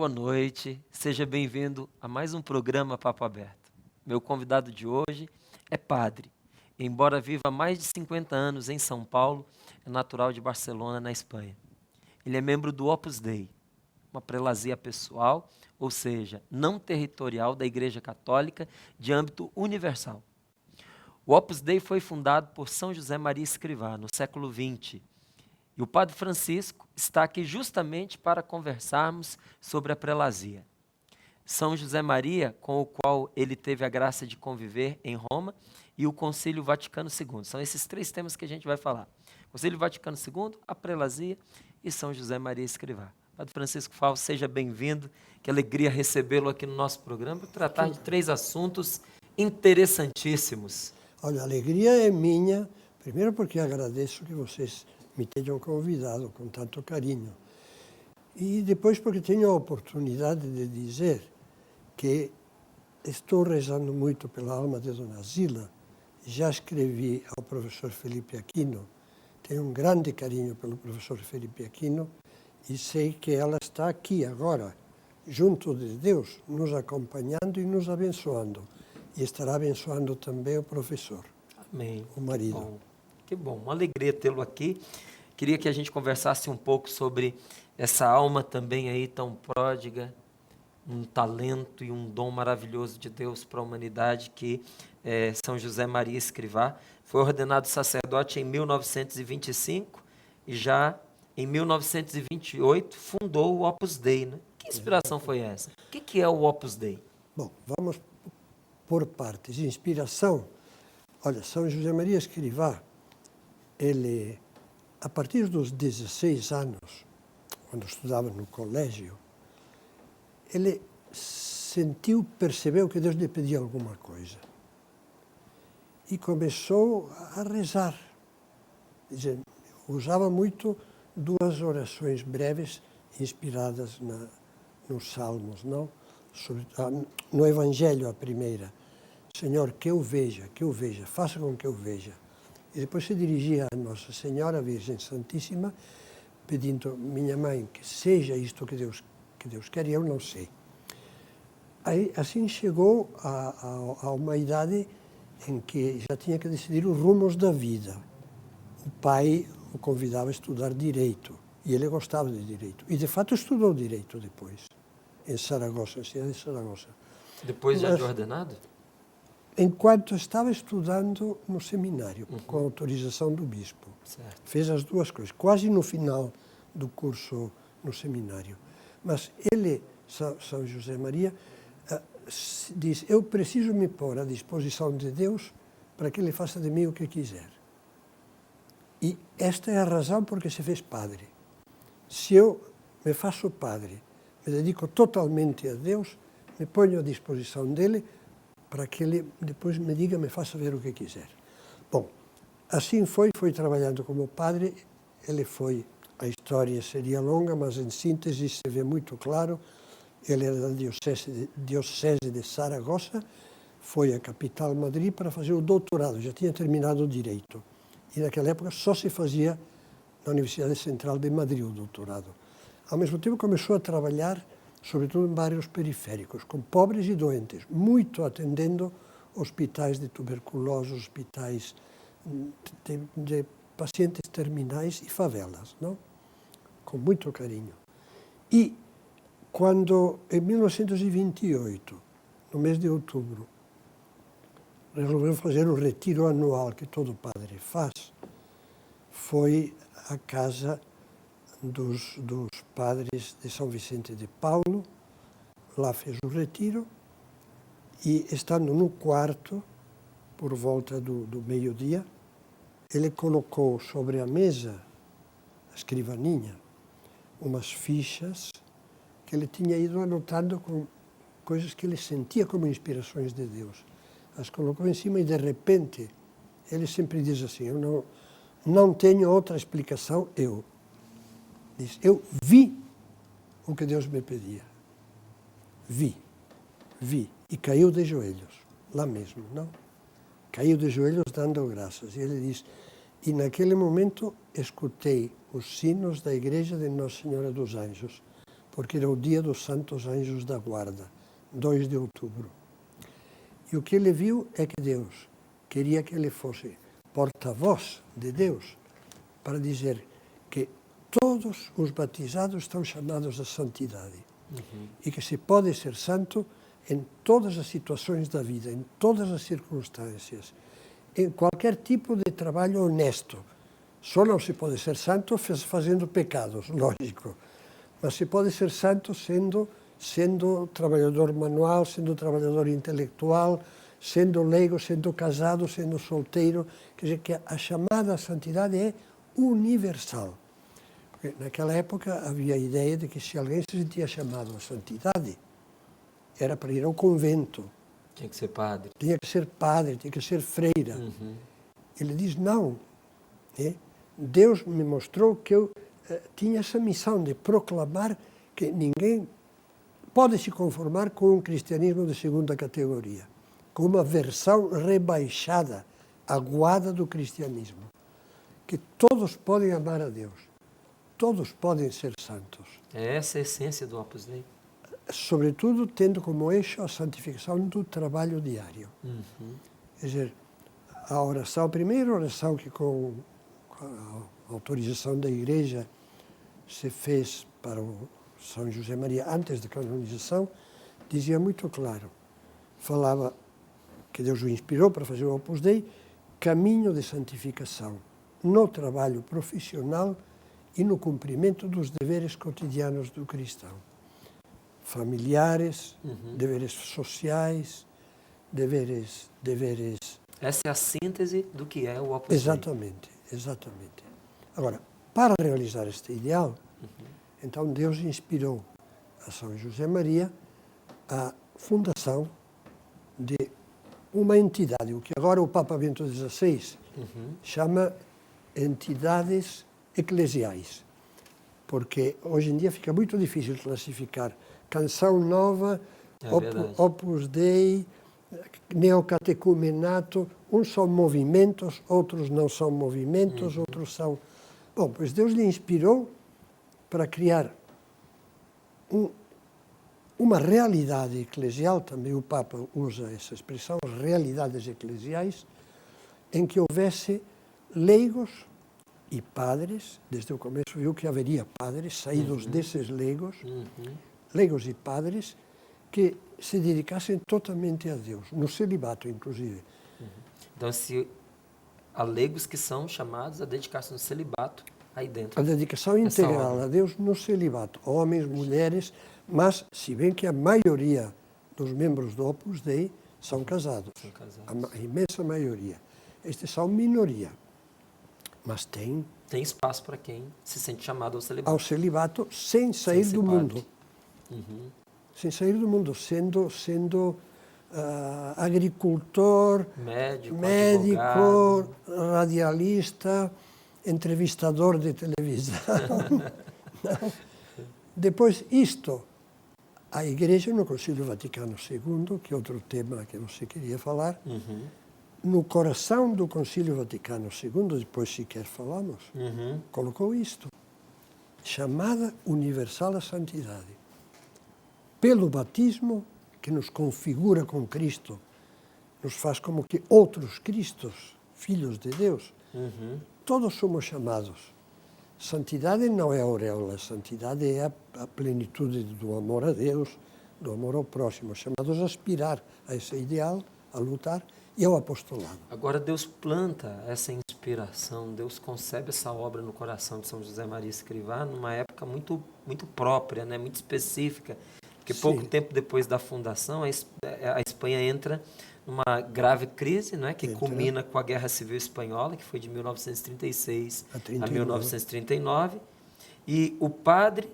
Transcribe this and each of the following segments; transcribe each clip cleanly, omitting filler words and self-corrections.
boa noite. Seja bem-vindo a mais um programa Papo Aberto. Meu convidado de hoje é padre. Embora viva há mais de 50 anos em São Paulo, é natural de Barcelona, na Espanha. Ele é membro do Opus Dei, uma prelazia pessoal, ou seja, não territorial da Igreja Católica de âmbito universal. O Opus Dei foi fundado por São José Maria Escrivá, no século XX. E o Padre Francisco está aqui justamente para conversarmos sobre a prelazia. São José Maria, com o qual ele teve a graça de conviver em Roma, e o Concílio Vaticano II. São esses três temas que a gente vai falar. Concílio Vaticano II, a prelazia e São José Maria Escrivá. Padre Francisco Fal, seja bem-vindo. Que alegria recebê-lo aqui no nosso programa para tratar de três assuntos interessantíssimos. Olha, a alegria é minha, primeiro porque agradeço que vocês me tenham convidado com tanto carinho. E depois porque tenho a oportunidade de dizer que estou rezando muito pela alma de Dona Zila. Já escrevi ao professor Felipe Aquino, tenho um grande carinho pelo professor Felipe Aquino e sei que ela está aqui agora, junto de Deus, nos acompanhando e nos abençoando. E estará abençoando também o professor, Amém. o marido. Que bom, uma alegria tê-lo aqui. Queria que a gente conversasse um pouco sobre essa alma também aí tão pródiga, um talento e um dom maravilhoso de Deus para a humanidade, que é São José Maria Escrivá. Foi ordenado sacerdote em 1925 e já em 1928 fundou o Opus Dei, né? Que inspiração foi essa? O que é o Opus Dei? Bom, vamos por partes. Inspiração. Olha, São José Maria Escrivá, ele, a partir dos 16 anos, quando estudava no colégio, ele percebeu que Deus lhe pedia alguma coisa. E começou a rezar. Usava muito duas orações breves, inspiradas nos Salmos, não? No Evangelho, a primeira. Senhor, que eu veja, faça com que eu veja. E depois se dirigia a Nossa Senhora, Virgem Santíssima, pedindo, minha mãe, que seja isto que Deus quer, e eu não sei. Aí, assim chegou a uma idade em que já tinha que decidir os rumos da vida. O pai o convidava a estudar Direito, e ele gostava de Direito. E, de fato, estudou Direito depois, em Saragossa, na cidade de Saragossa. Depois já de ordenado? Enquanto estava estudando no seminário, com a autorização do bispo. Certo. Fez as duas coisas, quase no final do curso no seminário. Mas ele, São José Maria, diz, eu preciso me pôr à disposição de Deus para que Ele faça de mim o que quiser. E esta é a razão por que se fez padre. Se eu me faço padre, me dedico totalmente a Deus, me ponho à disposição dele para que Ele depois me diga, me faça ver o que quiser. Bom, assim foi trabalhando como padre, a história seria longa, mas em síntese se vê muito claro. Ele era da diocese de Saragossa, foi à capital Madrid para fazer o doutorado, já tinha terminado o Direito. E naquela época só se fazia na Universidade Central de Madrid o doutorado. Ao mesmo tempo começou a trabalhar, sobretudo em bairros periféricos, com pobres e doentes, muito atendendo hospitais de tuberculose, hospitais de pacientes terminais e favelas, não? Com muito carinho. E quando, em 1928, no mês de outubro, resolveu fazer o retiro anual que todo padre faz, foi à casa dos padres de São Vicente de Paulo, lá fez o retiro, e estando no quarto, por volta do meio-dia, ele colocou sobre a mesa, a escrivaninha, umas fichas que ele tinha ido anotando com coisas que ele sentia como inspirações de Deus. As colocou em cima e, de repente, ele sempre diz assim, eu não tenho outra explicação, eu vi o que Deus me pedia. Vi. E caiu de joelhos, lá mesmo, não? Caiu de joelhos dando graças. E ele diz, e naquele momento escutei os sinos da igreja de Nossa Senhora dos Anjos, porque era o dia dos Santos Anjos da Guarda, 2 de outubro. E o que ele viu é que Deus queria que ele fosse porta-voz de Deus para dizer que todos os batizados estão chamados à santidade e que se pode ser santo em todas as situações da vida, em todas as circunstâncias, em qualquer tipo de trabalho honesto. Só não se pode ser santo fazendo pecados, lógico, mas se pode ser santo sendo trabalhador manual, sendo trabalhador intelectual, sendo leigo, sendo casado, sendo solteiro. Quer dizer que a chamada à santidade é universal. Porque naquela época havia a ideia de que se alguém se sentia chamado à santidade, era para ir ao convento. Tinha que ser padre. Tinha que ser padre, tinha que ser freira. Ele diz, não. Deus me mostrou que eu tinha essa missão de proclamar que ninguém pode se conformar com um cristianismo de segunda categoria, com uma versão rebaixada, aguada do cristianismo. Que todos podem amar a Deus, todos podem ser santos. É essa a essência do Opus Dei. Sobretudo tendo como eixo a santificação do trabalho diário. Quer dizer, a oração, a primeira oração que com a autorização da Igreja se fez para o São José Maria antes da canonização, dizia muito claro, falava que Deus o inspirou para fazer o Opus Dei, caminho de santificação no trabalho profissional e no cumprimento dos deveres cotidianos do cristão. Familiares, deveres sociais, deveres... Essa é a síntese do que é o Opus Dei. Exatamente. Agora, para realizar este ideal, então Deus inspirou a São José Maria a fundação de uma entidade, o que agora o Papa Bento XVI chama entidades eclesiais, porque hoje em dia fica muito difícil classificar Canção Nova, Opus Dei, Neocatecumenato. Uns são movimentos, outros não são movimentos, outros são... Bom, pois Deus lhe inspirou para criar uma realidade eclesial, também o Papa usa essa expressão, realidades eclesiais, em que houvesse leigos e padres. Desde o começo viu que haveria padres saídos desses leigos, leigos e padres, que se dedicassem totalmente a Deus, no celibato, inclusive. Então, se há leigos que são chamados a dedicar-se no celibato aí dentro. A dedicação integral a Deus no celibato, homens, mulheres, mas se bem que a maioria dos membros do Opus Dei são casados. A imensa maioria. Estes são minoria, mas tem espaço para quem se sente chamado ao celibato. Ao celibato sem sair do mundo. Sem sair do mundo, sendo agricultor, médico, radialista, entrevistador de televisão. Depois, a Igreja, no Concílio Vaticano II, que é outro tema que você queria falar, no coração do Concílio Vaticano II, depois sequer falamos, colocou isto, chamada universal à santidade. Pelo batismo, que nos configura com Cristo, nos faz como que outros Cristos, filhos de Deus, todos somos chamados. Santidade não é a auréola, santidade é a plenitude do amor a Deus, do amor ao próximo, chamados a aspirar a esse ideal, a lutar, e ao apostolado. Agora Deus planta essa inspiração, Deus concebe essa obra no coração de São José Maria Escrivá numa época muito própria, né, muito específica, porque pouco tempo depois da fundação a Espanha entra numa grave crise, não é, que culmina com a Guerra Civil Espanhola, que foi de 1936 a 1939, e o padre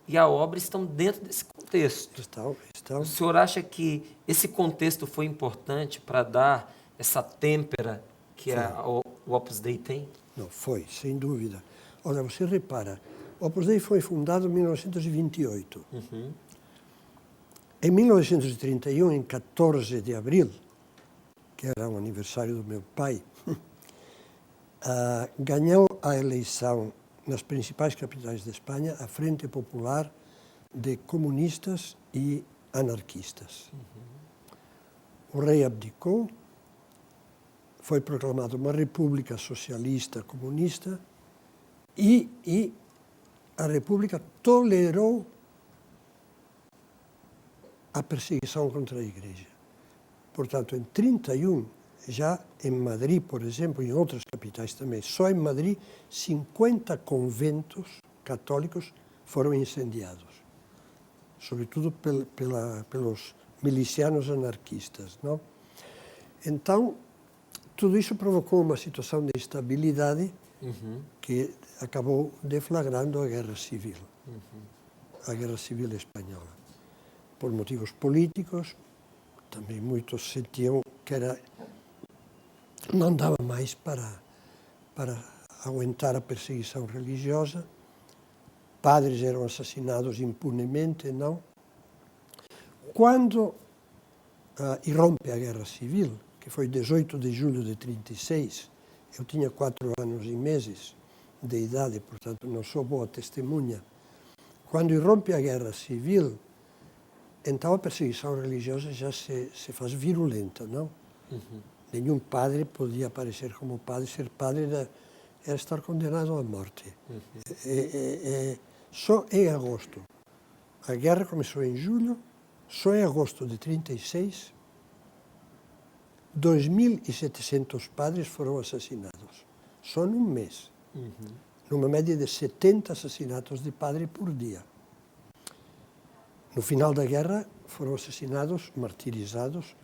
e a obra estão dentro desse contexto. Estão. O senhor acha que esse contexto foi importante para dar essa têmpera que o Opus Dei tem? Não, foi, sem dúvida. Olha, você repara, o Opus Dei foi fundado em 1928. Em 1931, em 14 de abril, que era o aniversário do meu pai, ganhou a eleição nas principais capitais da Espanha a Frente Popular de comunistas e anarquistas. O rei abdicou, foi proclamada uma república socialista comunista e a república tolerou a perseguição contra a igreja. Portanto, em 31, já em Madrid, por exemplo, e em outras capitais também, só em Madrid, 50 conventos católicos foram incendiados, sobretudo pelos milicianos anarquistas, não? Então, tudo isso provocou uma situação de instabilidade que acabou deflagrando a Guerra Civil, a Guerra Civil Espanhola. Por motivos políticos, também muitos sentiam que não dava mais para aguentar a perseguição religiosa. Padres eram assassinados impunemente, não? Quando irrompe a Guerra Civil, que foi 18 de julho de 36, eu tinha 4 anos e meses de idade, portanto não sou boa testemunha. Quando irrompe a Guerra Civil, então a perseguição religiosa já se faz virulenta, não? Nenhum padre podia aparecer como padre. Ser padre era estar condenado à morte. Só em agosto. A guerra começou em julho, só em agosto de 36, 2.700 padres foram assassinados. Só num mês. Numa média de 70 assassinatos de padre por dia. No final da guerra foram assassinados, martirizados,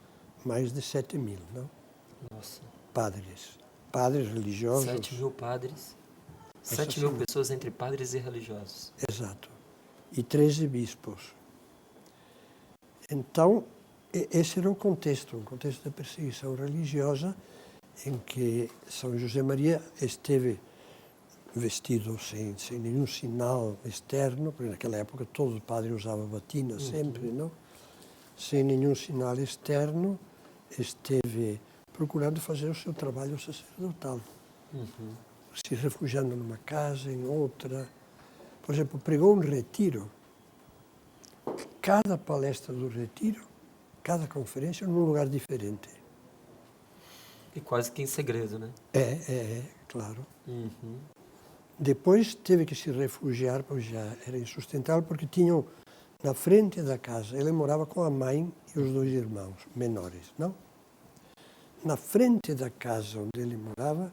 mais de 7.000, não? Nossa. Padres religiosos. 7.000 padres, 7.000 pessoas entre padres e religiosos. Exato. E 13 bispos. Então, esse era um contexto de perseguição religiosa em que São José Maria esteve vestido sem nenhum sinal externo, porque naquela época todo padre usava batina sempre, não? Sem nenhum sinal externo, esteve procurando fazer o seu trabalho sacerdotal, se refugiando numa casa, em outra. Por exemplo, pregou um retiro. Cada palestra do retiro, cada conferência, num lugar diferente. E quase que em segredo, né? Claro. Depois teve que se refugiar, pois já era insustentável, porque tinham na frente da casa, ele morava com a mãe e os 2 irmãos menores, não? Na frente da casa onde ele morava,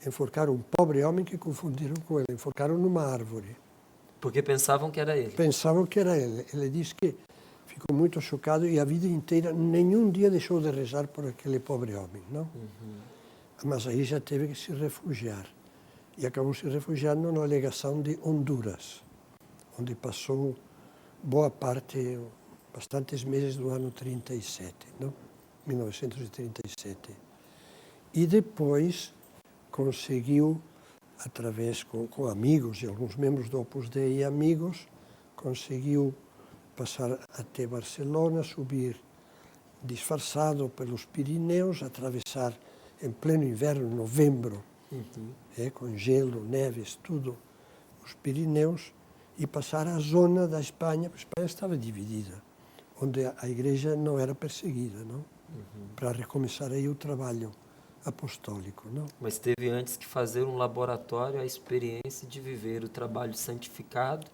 enforcaram um pobre homem que confundiram com ele, enforcaram numa árvore. Porque pensavam que era ele. Pensavam que era ele. Ele disse que ficou muito chocado e a vida inteira, nenhum dia deixou de rezar por aquele pobre homem, não? Mas aí já teve que se refugiar. E acabou se refugiando na legação de Honduras, onde passou boa parte, bastantes meses do ano 37, não? 1937. E depois conseguiu, através com amigos e alguns membros do Opus Dei e amigos, conseguiu passar até Barcelona, subir disfarçado pelos Pirineus, atravessar em pleno inverno, novembro, com gelo, neves, tudo, os Pirineus, e passar a zona da Espanha, porque a Espanha estava dividida, onde a igreja não era perseguida, não? Para recomeçar aí o trabalho apostólico, não? Mas teve antes que fazer um laboratório, a experiência de viver o trabalho santificado,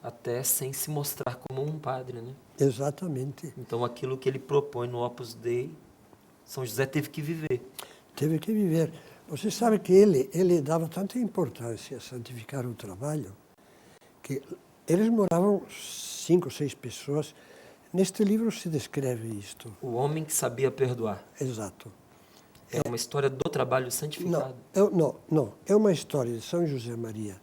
até sem se mostrar como um padre, né? Exatamente. Então aquilo que ele propõe no Opus Dei, São José teve que viver. Teve que viver. Você sabe que ele dava tanta importância a santificar o trabalho, que eles moravam 5 ou 6 pessoas. Neste livro se descreve isto. O homem que sabia perdoar. Exato. É uma história do trabalho santificado. Não. É uma história de São José Maria,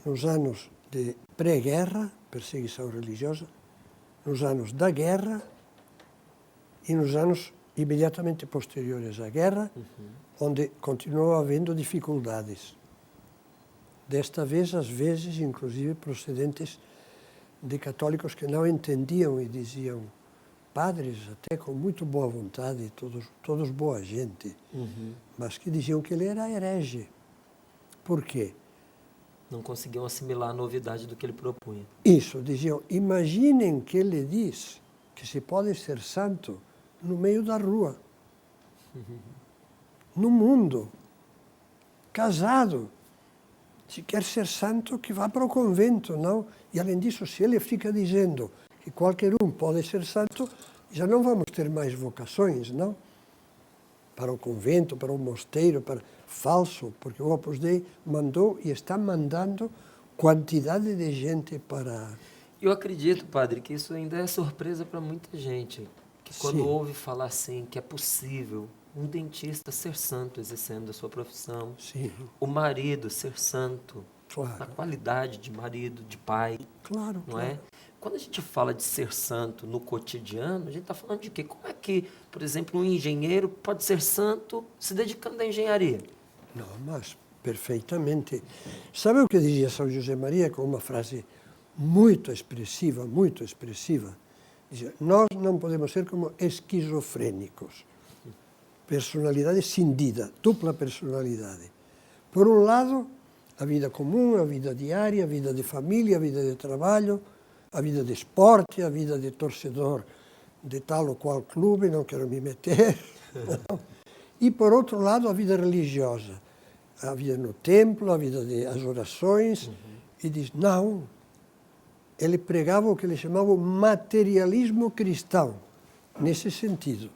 nos anos de pré-guerra, perseguição religiosa, nos anos da guerra e nos anos imediatamente posteriores à guerra, onde continuou havendo dificuldades. Desta vez, às vezes, inclusive procedentes de católicos que não entendiam e diziam, padres até com muito boa vontade, todos boa gente, mas que diziam que ele era herege. Por quê? Não conseguiam assimilar a novidade do que ele propunha. Isso, diziam, imaginem que ele diz que se pode ser santo no meio da rua, no mundo, casado. Se quer ser santo, que vá para o convento, não? E além disso, se ele fica dizendo que qualquer um pode ser santo, já não vamos ter mais vocações, não? Para o convento, para o mosteiro, para falso, porque o Opus Dei mandou e está mandando quantidade de gente para... Eu acredito, padre, que isso ainda é surpresa para muita gente. Que quando Sim. ouve falar assim, que é possível um dentista ser santo exercendo a sua profissão, Sim, o marido ser santo, na claro, qualidade de marido, de pai, claro, não claro. é? Quando a gente fala de ser santo no cotidiano, a gente está falando de quê? Como é que, por exemplo, um engenheiro pode ser santo se dedicando à engenharia? Não, mas perfeitamente. Sabe o que dizia São José Maria com uma frase muito expressiva, muito expressiva? Dizia, nós não podemos ser como esquizofrênicos. Personalidade cindida, dupla personalidade. Por um lado, a vida comum, a vida diária, a vida de família, a vida de trabalho, a vida de esporte, a vida de torcedor de tal ou qual clube, não quero me meter. E, por outro lado, a vida religiosa, a vida no templo, a vida das orações. E diz, não, ele pregava o que ele chamava o materialismo cristão, nesse sentido,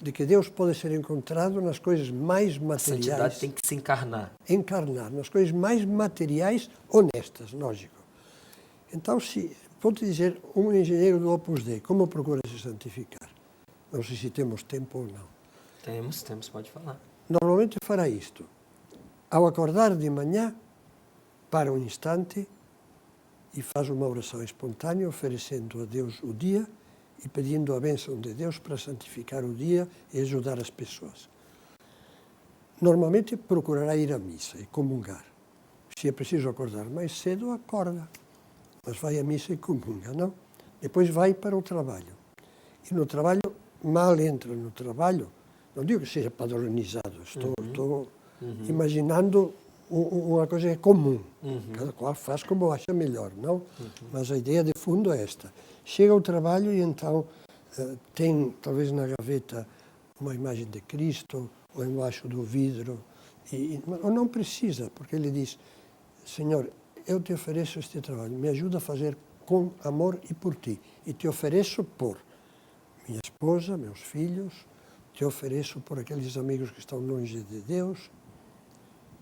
de que Deus pode ser encontrado nas coisas mais A santidade materiais. tem que se encarnar. Encarnar, nas coisas mais materiais, honestas, lógico. Então, se, vou te dizer, um engenheiro do Opus Dei, como procura se santificar? Não sei se temos tempo ou não. Temos, pode falar. Normalmente fará isto. Ao acordar de manhã, para um instante e faz uma oração espontânea, oferecendo a Deus o dia e pedindo a bênção de Deus para santificar o dia e ajudar as pessoas. Normalmente procurará ir à missa e comungar. Se é preciso acordar mais cedo, acorda. Mas vai à missa e comunga, não? Depois vai para o trabalho. E no trabalho, mal entra no trabalho, não digo que seja padronizado, estou imaginando uma coisa que é comum. Cada qual faz como acha melhor, não? Mas a ideia de fundo é esta. Chega ao trabalho e então tem, talvez na gaveta, uma imagem de Cristo, ou embaixo do vidro, ou não precisa, porque ele diz, Senhor, eu te ofereço este trabalho, me ajuda a fazer com amor e por ti. E te ofereço por minha esposa, meus filhos, te ofereço por aqueles amigos que estão longe de Deus.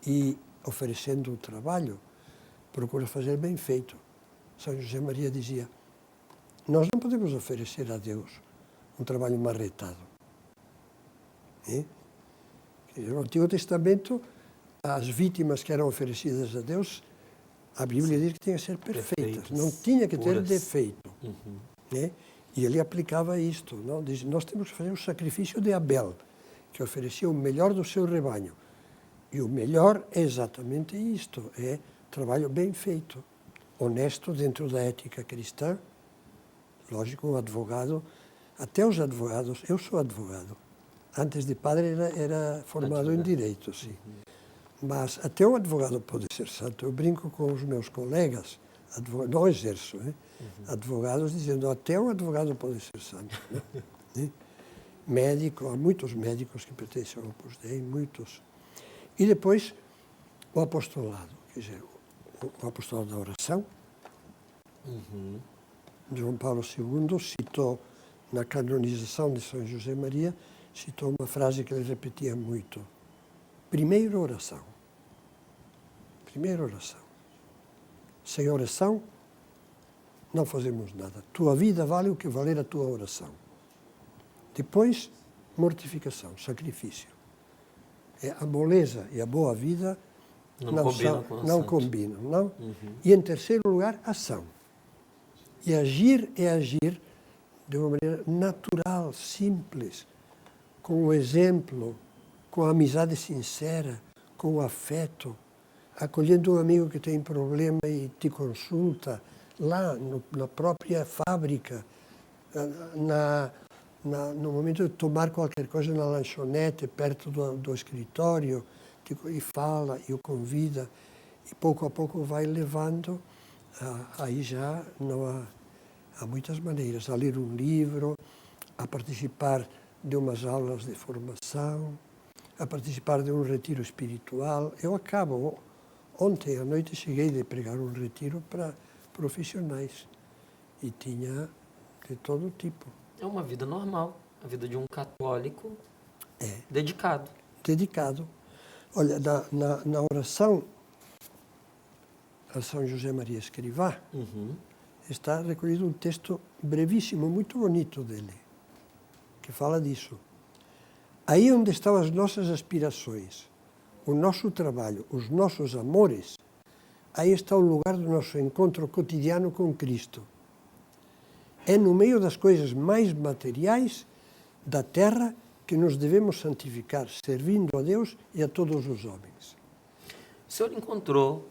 E oferecendo o trabalho, procura fazer bem feito. São José Maria dizia, nós não podemos oferecer a Deus um trabalho marretado. No Antigo Testamento, as vítimas que eram oferecidas a Deus, a Bíblia diz que tinham que ser perfeitas, não tinha que ter defeito. E ele aplicava isto. Não? Diz, nós temos que fazer o sacrifício de Abel, que oferecia o melhor do seu rebanho. E o melhor é exatamente isto, é trabalho bem feito, honesto dentro da ética cristã. Lógico, um advogado, até os advogados, eu sou advogado. Antes de padre era formado em Direito, sim. Mas até um advogado pode ser santo. Eu brinco com os meus colegas, não exerço, advogados, dizendo até um advogado pode ser santo. Médico, há muitos médicos que pertencem ao Opus Dei, muitos. E depois o apostolado, quer dizer, o apostolado da oração. João Paulo II citou, na canonização de São José Maria, citou uma frase que ele repetia muito. Primeiro oração. Primeira oração. Sem oração, não fazemos nada. Tua vida vale o que valer a tua oração. Depois, mortificação, sacrifício. A moleza e a boa vida não combinam. Não? E, em terceiro lugar, ação. E agir é agir de uma maneira natural, simples, com o exemplo, com a amizade sincera, com o afeto, acolhendo um amigo que tem problema e te consulta, lá na própria fábrica, no momento de tomar qualquer coisa na lanchonete, perto do escritório, e fala e o convida. E pouco a pouco vai levando, aí já não há muitas maneiras, a ler um livro, a participar de umas aulas de formação, a participar de um retiro espiritual. Eu ontem à noite cheguei de pregar um retiro para profissionais e tinha de todo tipo. É uma vida normal, a vida de um católico É. dedicado. Dedicado. Olha, na oração a São José Maria Escrivá, está recolhido um texto brevíssimo, muito bonito dele, que fala disso. Aí onde estão as nossas aspirações, o nosso trabalho, os nossos amores, aí está o lugar do nosso encontro cotidiano com Cristo. É no meio das coisas mais materiais da terra que nos devemos santificar, servindo a Deus e a todos os homens. O senhor encontrou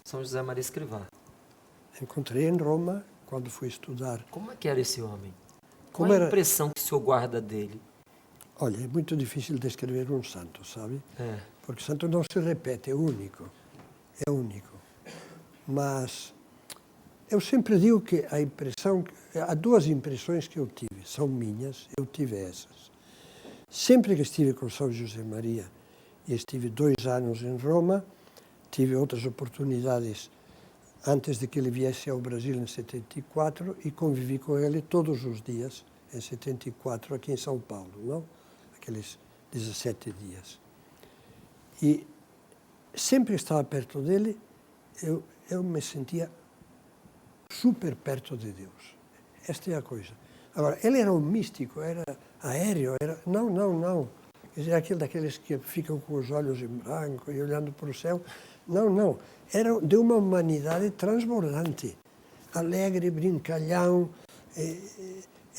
São José Maria Escrivá. Encontrei em Roma, quando fui estudar. Como é que era esse homem? Qual Como é a era? impressão que o senhor guarda dele? Olha, é muito difícil descrever um santo, sabe? É. Porque santo não se repete, é único. É único. Mas eu sempre digo que há duas impressões que eu tive, são minhas, eu tive essas. Sempre que estive com São José Maria, e estive 2 anos em Roma, tive outras oportunidades antes de que ele viesse ao Brasil em 74 e convivi com ele todos os dias, em 74, aqui em São Paulo, não? Aqueles 17 dias. E sempre que estava perto dele, eu me sentia super perto de Deus. Esta é a coisa. Agora, ele era um místico, era aéreo, era... Não. Quer dizer, aquele daqueles que ficam com os olhos em branco e olhando para o céu. Não. Era de uma humanidade transbordante. Alegre, brincalhão.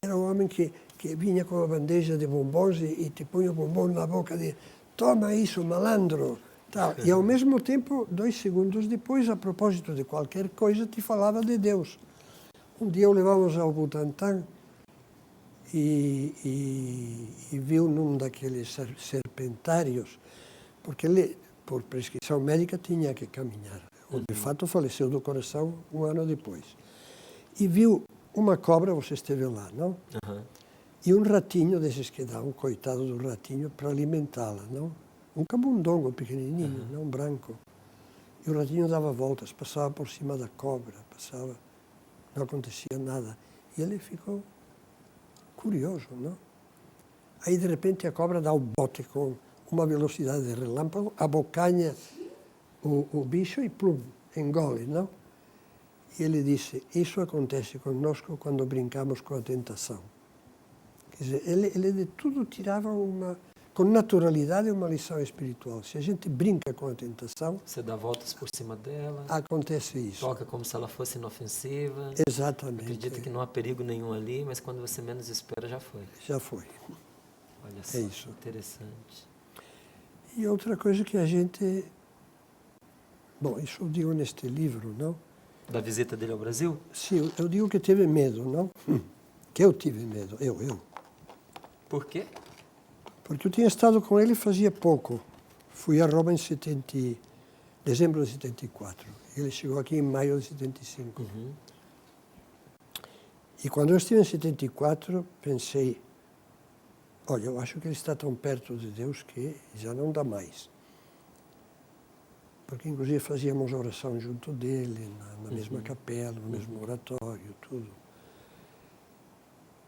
Era um homem que vinha com uma bandeja de bombons e te punha o bombom na boca e dizia, toma isso, malandro. Tal. E ao mesmo tempo, 2 segundos depois, a propósito de qualquer coisa, te falava de Deus. Um dia o levamos ao Butantã e viu num daqueles serpentários, porque ele, por prescrição médica, tinha que caminhar. De fato, faleceu do coração 1 ano depois. E viu uma cobra, você esteve lá, não? E um ratinho desses que dá, um coitado do ratinho, para alimentá-la, não? Um camundongo pequenininho, não branco. E o ratinho dava voltas, passava por cima da cobra, não acontecia nada. E ele ficou curioso, não? Aí, de repente, a cobra dá o bote com uma velocidade de relâmpago, abocanha o bicho e, plum, engole, não? E ele disse, isso acontece conosco quando brincamos com a tentação. Quer dizer, ele de tudo tirava com naturalidade uma lição espiritual. Se a gente brinca com a tentação... Você dá voltas por cima dela. Acontece isso. Toca como se ela fosse inofensiva. Exatamente. Acredita que não há perigo nenhum ali, mas quando você menos espera, já foi. Já foi. Olha só, isso. Interessante. E outra coisa que a gente... Bom, isso eu digo neste livro, não? Da visita dele ao Brasil? Sim, eu digo que teve medo, não? Que eu tive medo, eu. Por quê? Porque eu tinha estado com ele fazia pouco. Fui a Roma em dezembro de 74. Ele chegou aqui em maio de 75. E quando eu estive em 74, pensei, olha, eu acho que ele está tão perto de Deus que já não dá mais. Porque, inclusive, fazíamos oração junto dele, na mesma capela, no mesmo oratório, tudo.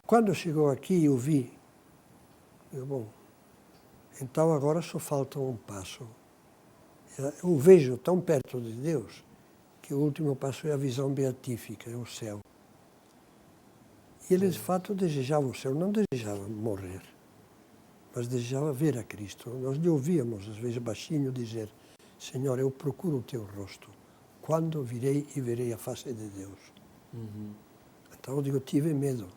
Quando chegou aqui, eu vi, bom, então agora só falta um passo. Eu vejo tão perto de Deus que o último passo é a visão beatífica, é o céu. E ele, de fato, desejava o céu, não desejava morrer, mas desejava ver a Cristo. Nós lhe ouvíamos, às vezes, baixinho dizer, Senhor, eu procuro o teu rosto. Quando virei e verei a face de Deus? Então eu digo, tive medo.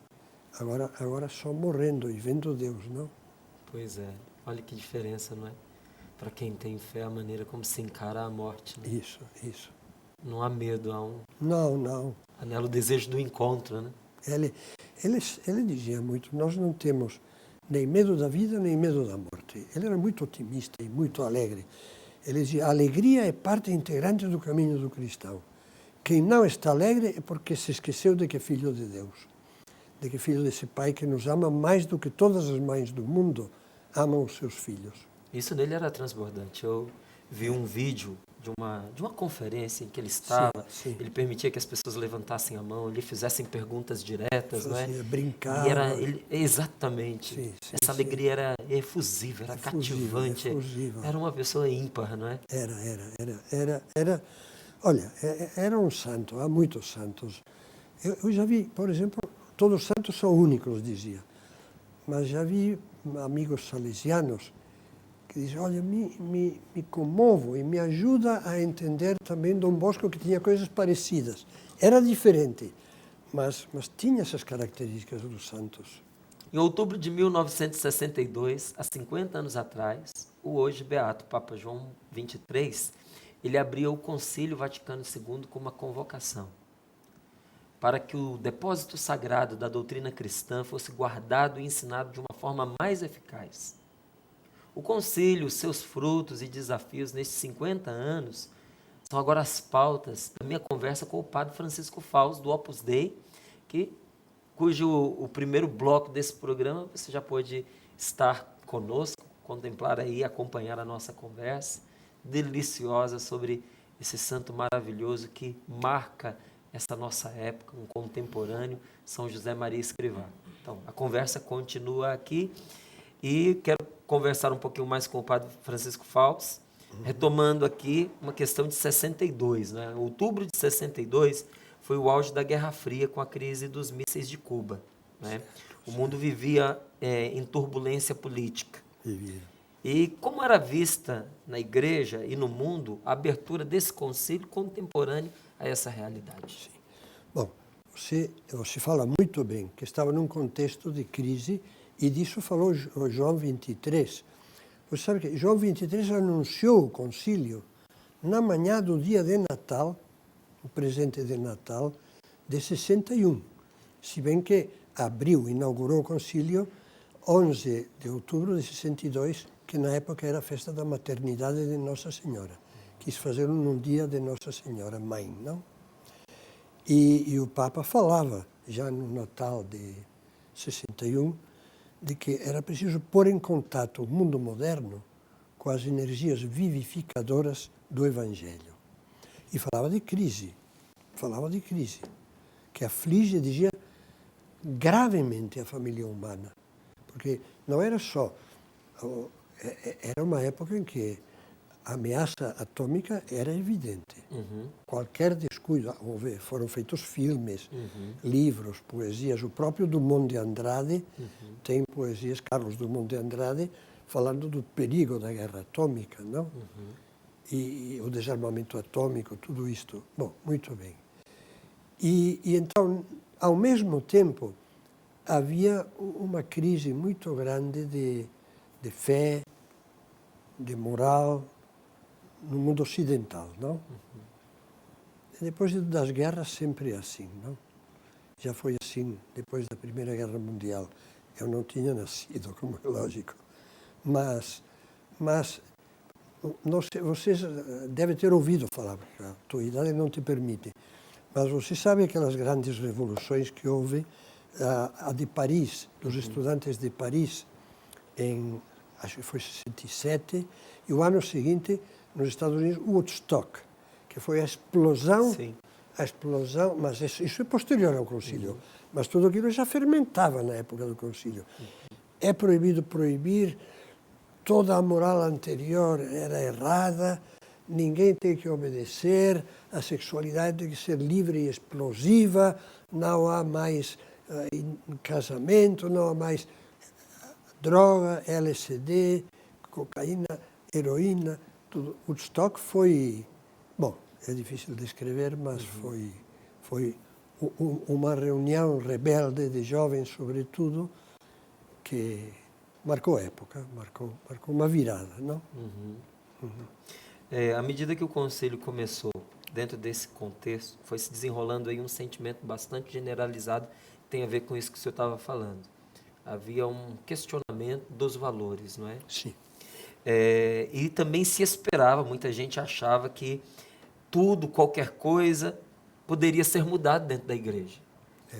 Agora só morrendo e vendo Deus, não? Pois é. Olha que diferença, não é? Para quem tem fé, a maneira como se encara a morte. Né? Isso. Não há medo, há um... Não. Anela o desejo do encontro, né? Ele dizia muito, nós não temos nem medo da vida, nem medo da morte. Ele era muito otimista e muito alegre. Ele dizia, a alegria é parte integrante do caminho do cristão. Quem não está alegre é porque se esqueceu de que é filho de Deus, de que é filho desse Pai que nos ama mais do que todas as mães do mundo amam os seus filhos. Isso nele era transbordante. Eu vi um vídeo de uma conferência em que ele estava, Sim. ele permitia que as pessoas levantassem a mão, lhe fizessem perguntas diretas, não é? Brincava. E era, exatamente. Sim, Essa alegria era efusiva, era cativante. Efusiva. Era uma pessoa ímpar, não é? Era. Olha, era um santo, há muitos santos. Eu já vi, por exemplo, todos os santos são únicos, dizia. Mas já vi amigos salesianos que dizem, olha, me comovo e me ajuda a entender também Dom Bosco, que tinha coisas parecidas. Era diferente, mas tinha essas características dos santos. Em outubro de 1962, há 50 anos atrás, o hoje beato Papa João XXIII, ele abriu o Concílio Vaticano II com uma convocação para que o depósito sagrado da doutrina cristã fosse guardado e ensinado de uma forma mais eficaz. O concílio, seus frutos e desafios nestes 50 anos são agora as pautas da minha conversa com o padre Francisco Faus, do Opus Dei, cujo o primeiro bloco desse programa você já pode estar conosco, contemplar aí, acompanhar a nossa conversa deliciosa sobre esse santo maravilhoso que marca essa nossa época, um contemporâneo, São José Maria Escrivá. Então, a conversa continua aqui e quero conversar um pouquinho mais com o padre Francisco Faus, retomando aqui uma questão de 62, né? Outubro de 62 foi o auge da Guerra Fria com a crise dos mísseis de Cuba, né? O mundo vivia em turbulência política. E como era vista na igreja e no mundo a abertura desse concílio contemporâneo a essa realidade? Sim. Bom, você fala muito bem que estava num contexto de crise e disso falou o João XXIII. Você sabe que João XXIII anunciou o concílio na manhã do dia de Natal, o presente de Natal, de 61. Se bem que inaugurou o concílio 11 de outubro de 62, que na época era a festa da maternidade de Nossa Senhora. Quis fazer num dia de Nossa Senhora Mãe, não? E o Papa falava, já no Natal de 61, de que era preciso pôr em contato o mundo moderno com as energias vivificadoras do Evangelho. E falava de crise, que aflige, dizia, gravemente a família humana. Porque não era só... Era uma época em que a ameaça atômica era evidente. Qualquer descuido, foram feitos filmes, livros, poesias. O próprio Drummond de Andrade tem poesias, Carlos Drummond de Andrade, falando do perigo da guerra atômica, não? E o desarmamento atômico, tudo isto. Bom, muito bem. E então, ao mesmo tempo, havia uma crise muito grande de fé, de moral, no mundo ocidental, não? E depois das guerras sempre é assim, não? Já foi assim depois da Primeira Guerra Mundial. Eu não tinha nascido, como é lógico. Mas não sei, vocês devem ter ouvido falar, porque a tua idade não te permite. Mas você sabe aquelas grandes revoluções que houve, a de Paris, dos estudantes de Paris, acho que foi 67, e o ano seguinte, nos Estados Unidos, Woodstock, que foi a explosão. Sim. Mas isso é posterior ao concílio. Mas tudo aquilo já fermentava na época do concílio. É proibido proibir, toda a moral anterior era errada, ninguém tem que obedecer, a sexualidade tem que ser livre e explosiva, não há mais casamento, não há mais droga, LSD, cocaína, heroína, tudo. O Woodstock foi, bom, é difícil de descrever, mas foi uma reunião rebelde de jovens, sobretudo, que marcou a época, marcou uma virada, não? À medida que o Conselho começou, dentro desse contexto, foi se desenrolando aí um sentimento bastante generalizado, que tem a ver com isso que o senhor estava falando. Havia um questionamento dos valores, não é? Sim. E também se esperava, muita gente achava que tudo, qualquer coisa, poderia ser mudado dentro da igreja.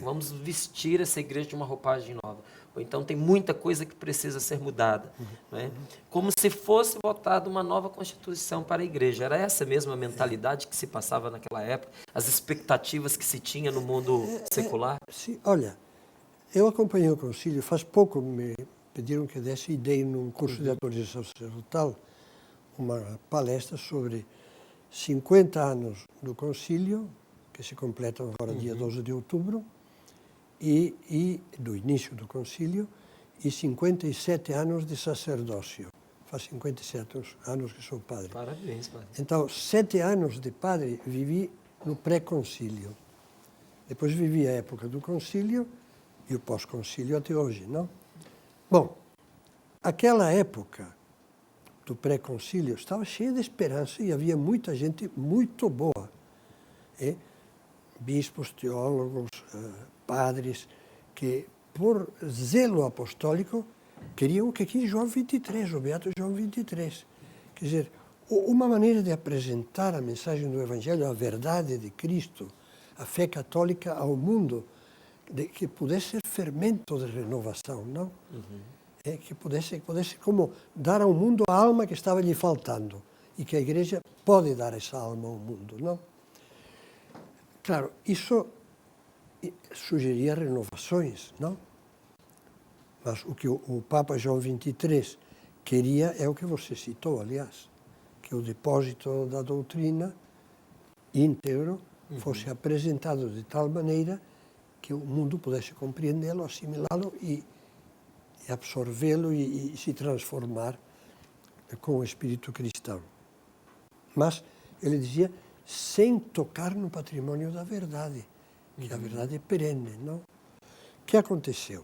Vamos vestir essa igreja de uma roupagem nova. Ou então tem muita coisa que precisa ser mudada. Não é? Como se fosse votada uma nova Constituição para a igreja. Era essa mesma mentalidade que se passava naquela época? As expectativas que se tinha no mundo secular? Sim, olha, eu acompanhei o concílio, faz pouco me pediram que desse e dei num curso de atualização sacerdotal uma palestra sobre 50 anos do concílio, que se completam agora dia 12 de outubro, e do início do concílio, e 57 anos de sacerdócio. Faz 57 anos que sou padre. Parabéns, padre. Então, 7 anos de padre vivi no pré-concílio. Depois vivi a época do concílio e o pós-concílio até hoje, não? Bom, aquela época do pré-concílio estava cheia de esperança e havia muita gente muito boa. Bispos, teólogos, padres, que por zelo apostólico queriam que aqui João 23, o Beato João 23. Quer dizer, uma maneira de apresentar a mensagem do Evangelho, a verdade de Cristo, a fé católica ao mundo, que pudesse ser fermento de renovação, não? Que pudesse como dar ao mundo a alma que estava lhe faltando e que a Igreja pode dar essa alma ao mundo, não? Claro, isso sugeria renovações, não? Mas o que o Papa João XXIII queria é o que você citou, aliás, que o depósito da doutrina íntegro fosse apresentado de tal maneira que o mundo pudesse compreendê-lo, assimilá-lo e absorvê-lo e se transformar com o espírito cristão. Mas ele dizia, sem tocar no patrimônio da verdade, que a verdade é perene, não? O que aconteceu?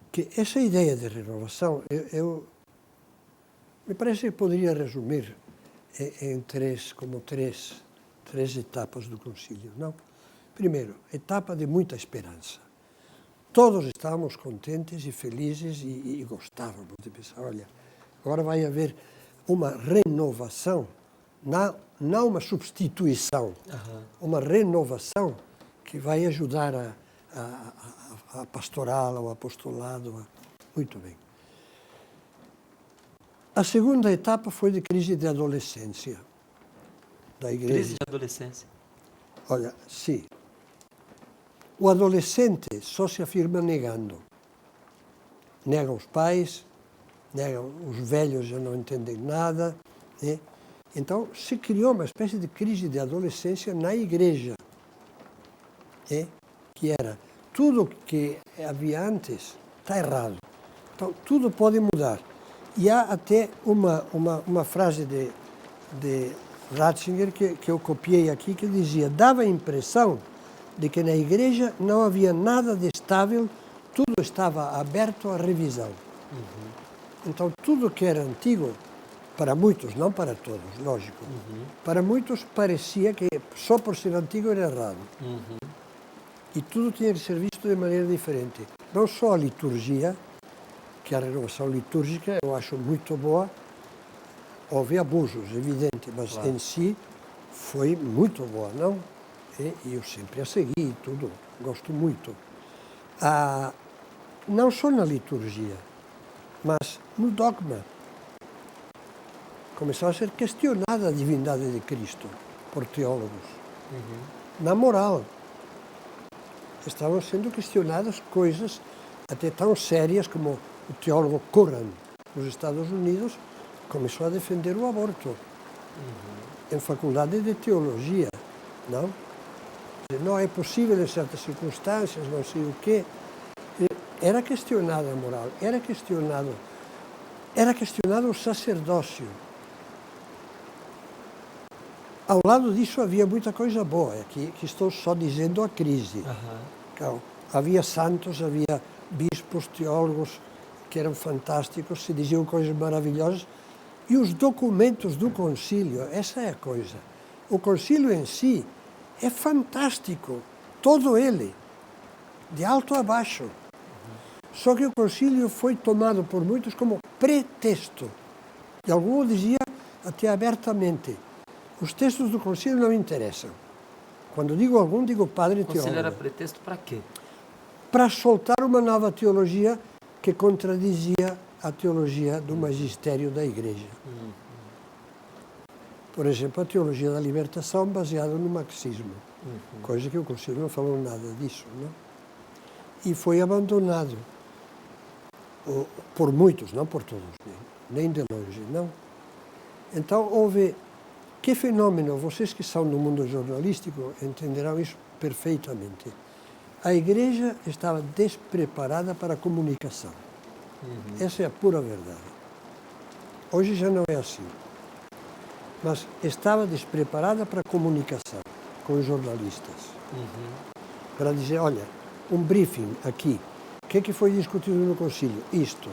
Que essa ideia de renovação, me parece que poderia resumir em três etapas do concílio, não? Primeiro, etapa de muita esperança. Todos estávamos contentes e felizes e gostávamos de pensar, olha, agora vai haver uma renovação, não uma substituição, uma renovação que vai ajudar a pastoral, ao apostolado. Muito bem. A segunda etapa foi de crise de adolescência da igreja. Crise de adolescência. Olha, sim. O adolescente só se afirma negando. Nega os pais, nega os velhos, já não entendem nada. Né? Então, se criou uma espécie de crise de adolescência na igreja, que era tudo que havia antes está errado. Então, tudo pode mudar. E há até uma frase de Ratzinger que eu copiei aqui, que dizia, dava a impressão de que na igreja não havia nada de estável, tudo estava aberto à revisão. Então, tudo que era antigo, para muitos, não para todos, lógico, para muitos parecia que só por ser antigo era errado. E tudo tinha que ser visto de maneira diferente. Não só a liturgia, que a renovação litúrgica eu acho muito boa, houve abusos, evidente, mas claro, em si foi muito boa, não? E eu sempre a segui e tudo, gosto muito. Não só na liturgia, mas no dogma. Começou a ser questionada a divindade de Cristo por teólogos. Na moral, estavam sendo questionadas coisas até tão sérias como o teólogo Curran, nos Estados Unidos, começou a defender o aborto em faculdade de teologia, não? Não é possível em certas circunstâncias, não sei o quê. Era questionada a moral, era questionado o sacerdócio. Ao lado disso havia muita coisa boa, que estou só dizendo a crise. Então, havia santos, havia bispos, teólogos que eram fantásticos, se diziam coisas maravilhosas. E os documentos do concílio, essa é a coisa. O concílio em si é fantástico, todo ele, de alto a baixo. Só que o concílio foi tomado por muitos como pretexto. E alguns diziam até abertamente, os textos do concílio não interessam. Quando digo algum, digo padre O concílio teólogo. era pretexto para quê? Para soltar uma nova teologia que contradizia a teologia do magistério da Igreja. Por exemplo, a teologia da libertação baseada no marxismo, coisa que o concílio não falou nada disso, não? E foi abandonado por muitos, não por todos, nem de longe, não. Então houve, que fenômeno, vocês que são do mundo jornalístico entenderão isso perfeitamente. A Igreja estava despreparada para a comunicação. Essa é a pura verdade. Hoje já não é assim. Mas estava despreparada para a comunicação com os jornalistas. Para dizer, olha, um briefing aqui. O que foi discutido no concílio? Isto.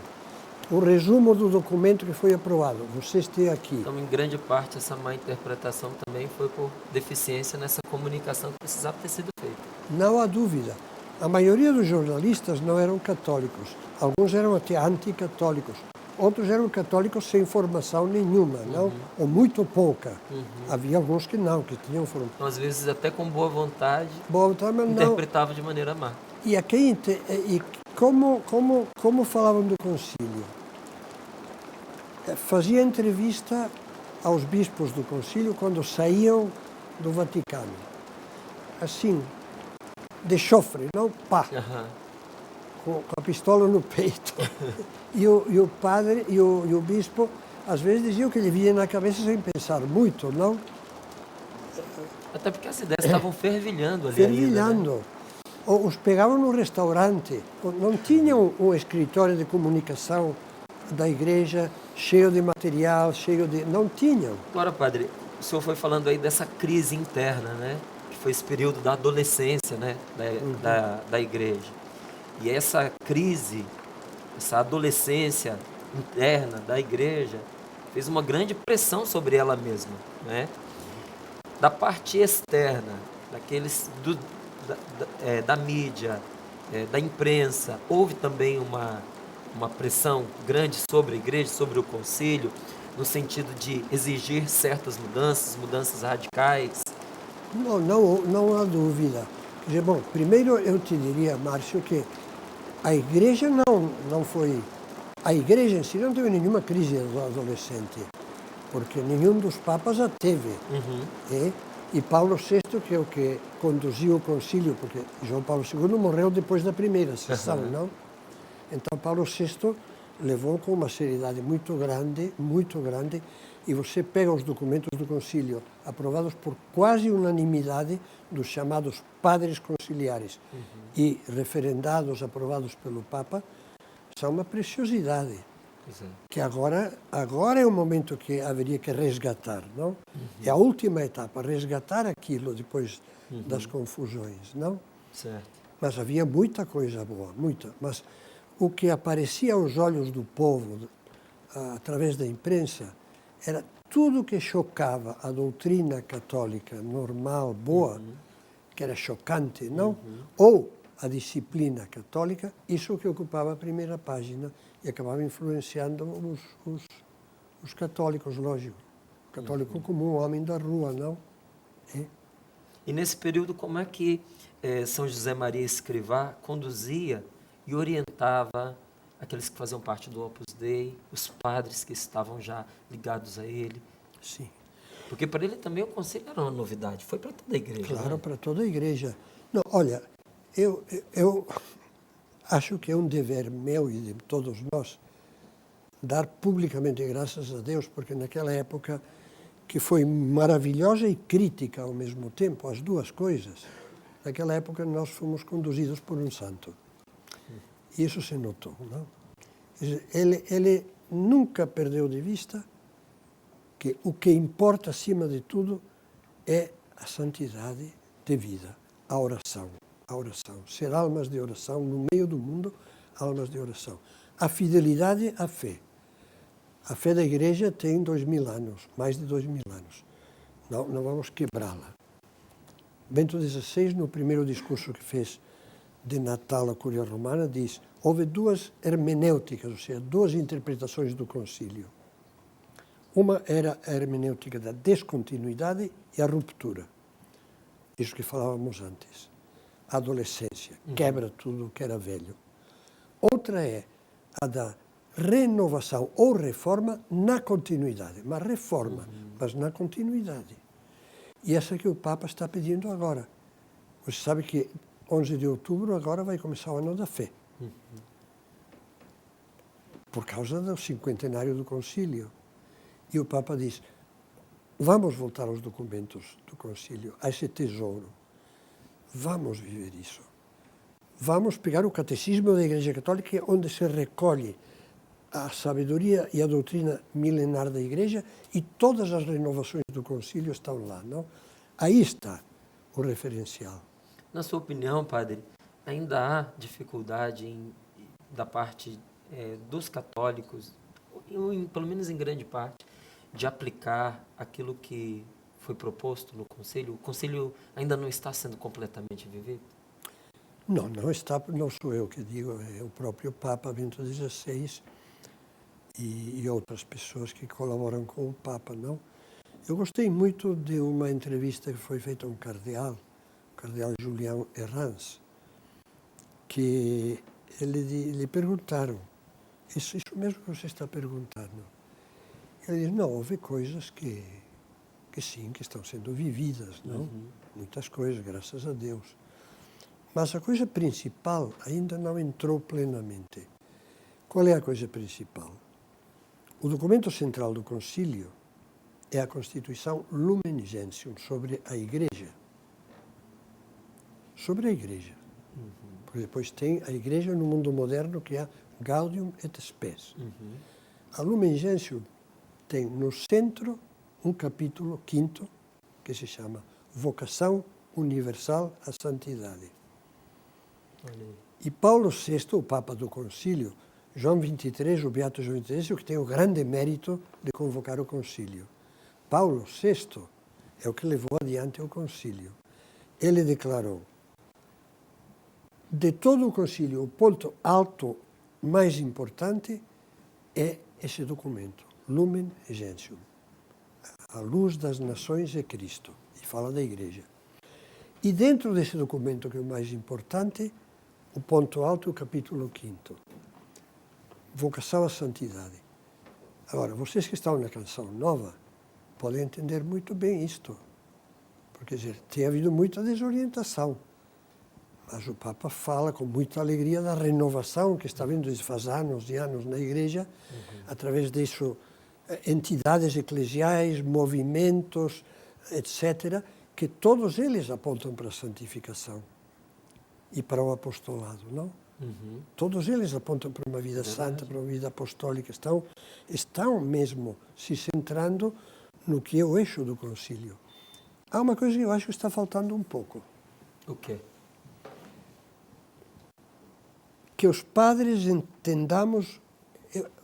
O resumo do documento que foi aprovado. Vocês têm aqui. Então, em grande parte, essa má interpretação também foi por deficiência nessa comunicação que precisava ter sido feita. Não há dúvida. A maioria dos jornalistas não eram católicos. Alguns eram até anticatólicos. Outros eram católicos sem formação nenhuma, não? Ou muito pouca. Havia alguns que não, que tinham formação. Então, às vezes, até com boa vontade, Mas não. interpretavam de maneira má. E como falavam do concílio? Fazia entrevista aos bispos do concílio quando saíam do Vaticano. Assim, de chofre, não? Pá! Com a pistola no peito. E o padre e o bispo, às vezes, diziam que lhe vinha na cabeça sem pensar muito, não? Até porque as ideias estavam fervilhando ali Fervilhando. ainda, né? Ou os pegavam no restaurante. Não tinham um escritório de comunicação da igreja cheio de material, cheio de... Não tinham. Agora, padre, o senhor foi falando aí dessa crise interna, né? Que foi esse período da adolescência, né? Da igreja. E essa crise, essa adolescência interna da igreja, fez uma grande pressão sobre ela mesma, né? Da parte externa, da mídia, da imprensa, houve também uma pressão grande sobre a igreja, sobre o concílio, no sentido de exigir certas mudanças radicais. Não há dúvida. Quer dizer, bom, primeiro eu te diria, Márcio, que a igreja não foi... A igreja em si não teve nenhuma crise adolescente, porque nenhum dos papas a teve. E Paulo VI, que é o que conduziu o concílio, porque João Paulo II morreu depois da primeira sessão, não? Então Paulo VI levou com uma seriedade muito grande, e você pega os documentos do concílio aprovados por quase unanimidade dos chamados padres conciliares e referendados, aprovados pelo Papa, são uma preciosidade. Que agora é o momento que haveria que resgatar, não? É a última etapa, resgatar aquilo depois das confusões, não? Certo. Mas havia muita coisa boa, muita. Mas o que aparecia aos olhos do povo, através da imprensa, era tudo que chocava a doutrina católica normal, boa, que era chocante, não? Ou a disciplina católica, isso que ocupava a primeira página e acabava influenciando os católicos, lógico. O católico comum, o homem da rua, não? E nesse período, como é que São José Maria Escrivá conduzia e orientava aqueles que faziam parte do Opus Dei, os padres que estavam já ligados a ele? Sim. Porque para ele também o concílio era uma novidade, foi para toda a igreja. Claro, né? para toda a igreja. Não, olha, eu acho que é um dever meu e de todos nós dar publicamente graças a Deus, porque naquela época que foi maravilhosa e crítica ao mesmo tempo, as duas coisas, naquela época nós fomos conduzidos por um santo. E isso se notou, não? Ele nunca perdeu de vista que o que importa acima de tudo é a santidade de vida, a oração. Ser almas de oração no meio do mundo, almas de oração. A fidelidade à fé. A fé da igreja tem 2000 anos, mais de 2000 anos. Não vamos quebrá-la. Bento XVI, no primeiro discurso que fez de Natal, a Cúria Romana, diz: houve duas hermenêuticas, ou seja, duas interpretações do concílio. Uma era a hermenêutica da descontinuidade e a ruptura. Isso que falávamos antes. A adolescência quebra tudo o que era velho. Outra é a da renovação ou reforma na continuidade. Mas reforma, mas na continuidade. E essa que o Papa está pedindo agora. Você sabe que 11 de outubro agora vai começar o Ano da Fé. Por causa do cinquentenário do concílio. E o Papa diz: vamos voltar aos documentos do concílio, a esse tesouro. Vamos viver isso. Vamos pegar o catecismo da Igreja Católica, onde se recolhe a sabedoria e a doutrina milenar da Igreja, e todas as renovações do concílio estão lá, não? Aí está o referencial. Na sua opinião, padre, ainda há dificuldade da parte dos católicos, pelo menos em grande parte, de aplicar aquilo que foi proposto no concílio? O concílio ainda não está sendo completamente vivido? Não, não está, não sou eu que digo, é o próprio Papa Bento XVI e outras pessoas que colaboram com o Papa, não? Eu gostei muito de uma entrevista que foi feita a um cardeal, o cardeal Julián Herranz, que lhe perguntaram, isso mesmo que você está perguntando. Ele diz: não, houve coisas que sim, que estão sendo vividas, não? Muitas coisas, graças a Deus. Mas a coisa principal ainda não entrou plenamente. Qual é a coisa principal? O documento central do concílio é a Constituição Lumen Gentium, sobre a Igreja. Sobre a Igreja. Porque depois tem a Igreja no mundo moderno, que é Gaudium et Spes. A Lumen Gentium tem no centro um capítulo 5º que se chama Vocação Universal à Santidade. E Paulo VI, o Papa do Concílio, João XXIII, o Beato João XXIII, que tem o grande mérito de convocar o Concílio. Paulo VI é o que levou adiante o Concílio. Ele declarou: de todo o Concílio, o ponto alto mais importante é esse documento, Lumen Gentium. A luz das nações é Cristo, e fala da Igreja. E dentro desse documento, que é o mais importante, o ponto alto é o capítulo 5º, Vocação à Santidade. Agora, vocês que estão na Canção Nova podem entender muito bem isto, porque, quer dizer, tem havido muita desorientação. Mas o Papa fala com muita alegria da renovação que está vindo faz anos e anos na Igreja, através disso, entidades eclesiais, movimentos, etc., que todos eles apontam para a santificação e para o apostolado, não? Todos eles apontam para uma vida santa, para uma vida apostólica. Estão mesmo se centrando no que é o eixo do concílio. Há uma coisa que eu acho que está faltando um pouco. O quê? Que os padres entendamos.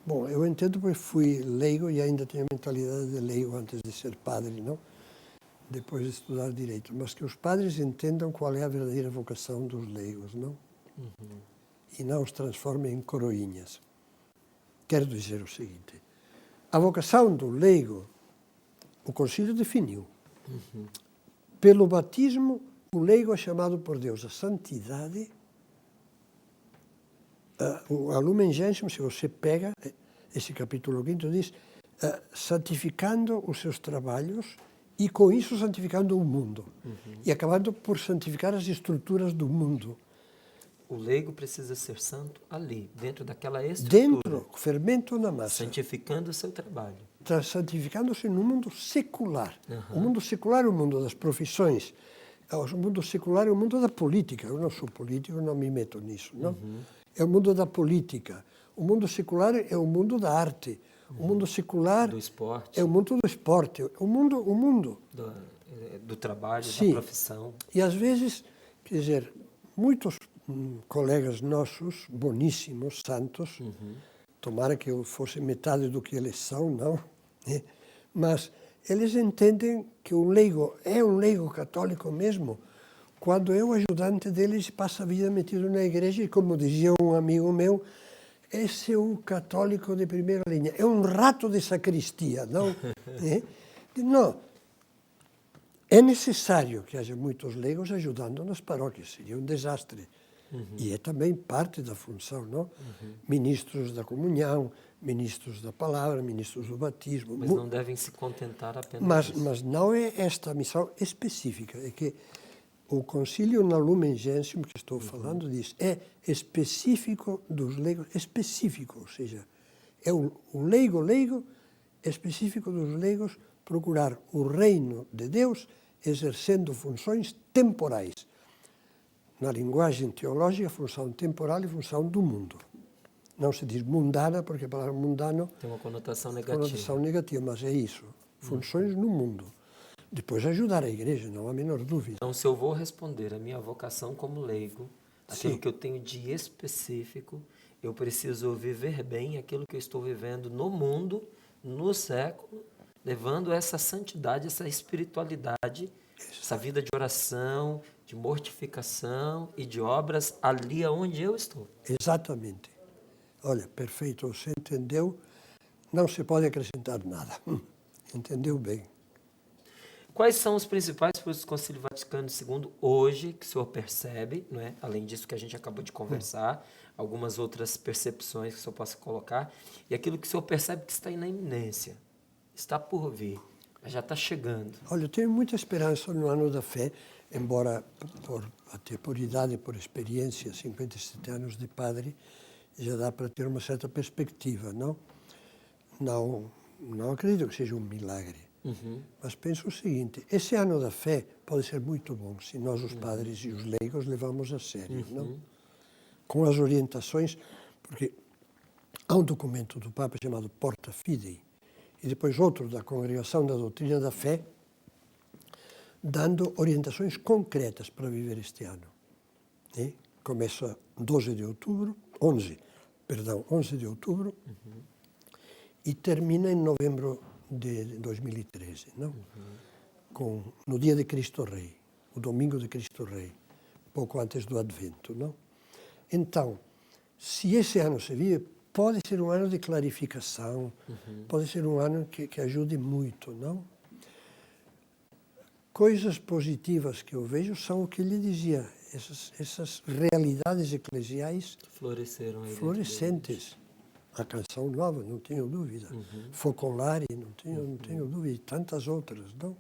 Eu entendo porque fui leigo e ainda tenho a mentalidade de leigo antes de ser padre, não? Depois de estudar direito. Mas que os padres entendam qual é a verdadeira vocação dos leigos, não? E não os transformem em coroinhas. Quero dizer o seguinte: a vocação do leigo, o Concílio definiu. Pelo batismo, o leigo é chamado por Deus à santidade. A Lumen Gentium, se você pega esse capítulo 5º, diz santificando os seus trabalhos e, com isso, santificando o mundo. E acabando por santificar as estruturas do mundo. O leigo precisa ser santo ali, dentro daquela estrutura. Dentro, fermento na massa. Santificando o seu trabalho. Santificando-se no mundo secular. O mundo secular é o mundo das profissões. O mundo secular é o mundo da política. Eu não sou político, não me meto nisso, não? É o mundo da política. O mundo secular é o mundo da arte. O mundo secular do esporte. É o mundo do esporte. O mundo do trabalho, sim, da profissão. E às vezes, quer dizer, muitos colegas nossos, boníssimos, santos, tomara que eu fosse metade do que eles são, não? Mas eles entendem que o leigo é um leigo católico mesmo quando é o ajudante deles, passa a vida metido na igreja e, como dizia um amigo meu, esse é um católico de primeira linha, é um rato de sacristia, não? Não, é necessário que haja muitos leigos ajudando nas paróquias, seria um desastre. E é também parte da função, não? Ministros da comunhão, ministros da palavra, ministros do batismo. Mas não devem se contentar apenas disso. Mas não é esta a missão específica, é que o Concílio na Lumen Gentium, que estou falando, diz, é específico dos leigos, específico, ou seja, é o leigo específico dos leigos procurar o reino de Deus exercendo funções temporais. Na linguagem teológica, função temporal e função do mundo. Não se diz mundana, porque a palavra mundano tem uma conotação negativa. Mas é isso, funções no mundo. Depois ajudar a igreja, não há a menor dúvida. Então, se eu vou responder a minha vocação como leigo, aquilo Sim. que eu tenho de específico, eu preciso viver bem aquilo que eu estou vivendo no mundo, no século, levando essa santidade, essa espiritualidade, essa vida de oração, de mortificação e de obras ali onde eu estou. Exatamente. Olha, perfeito, você entendeu, não se pode acrescentar nada. Entendeu bem. Quais são os principais pontos do Concílio Vaticano II hoje, que o senhor percebe, não é? Além disso que a gente acabou de conversar, algumas outras percepções que o senhor possa colocar, e aquilo que o senhor percebe que está aí na iminência, está por vir, já está chegando. Olha, eu tenho muita esperança no ano da fé, embora até por idade e por experiência, 57 anos de padre, já dá para ter uma certa perspectiva, não? Não acredito que seja um milagre. Mas penso o seguinte, esse ano da fé pode ser muito bom se nós, os padres e os leigos, levamos a sério, não? Com as orientações, porque há um documento do Papa chamado Porta Fidei, e depois outro da Congregação da Doutrina da Fé, dando orientações concretas para viver este ano. Começa 11 de outubro, e termina em novembro de 2013, não? No dia de Cristo Rei, o domingo de Cristo Rei, pouco antes do Advento, não? Então, se esse ano se vive, pode ser um ano de clarificação, pode ser um ano que ajude muito, não? Coisas positivas que eu vejo são o que ele dizia, essas realidades eclesiais Floresceram aí florescentes. A canção nova, não tenho dúvida. Focolare, não tenho dúvida. E tantas outras, não?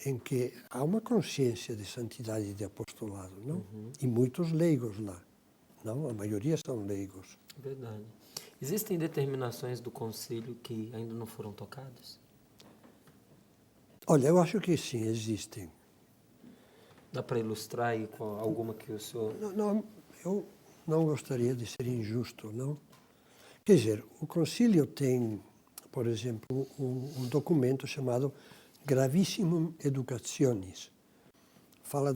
Em que há uma consciência de santidade e de apostolado, não? E muitos leigos lá, não? A maioria são leigos. Verdade. Existem determinações do concílio que ainda não foram tocadas? Olha, eu acho que sim, existem. Dá para ilustrar aí com alguma que o senhor... Não, eu não gostaria de ser injusto, não? Quer dizer, o concílio tem, por exemplo, um documento chamado Gravissimum Educationis. Fala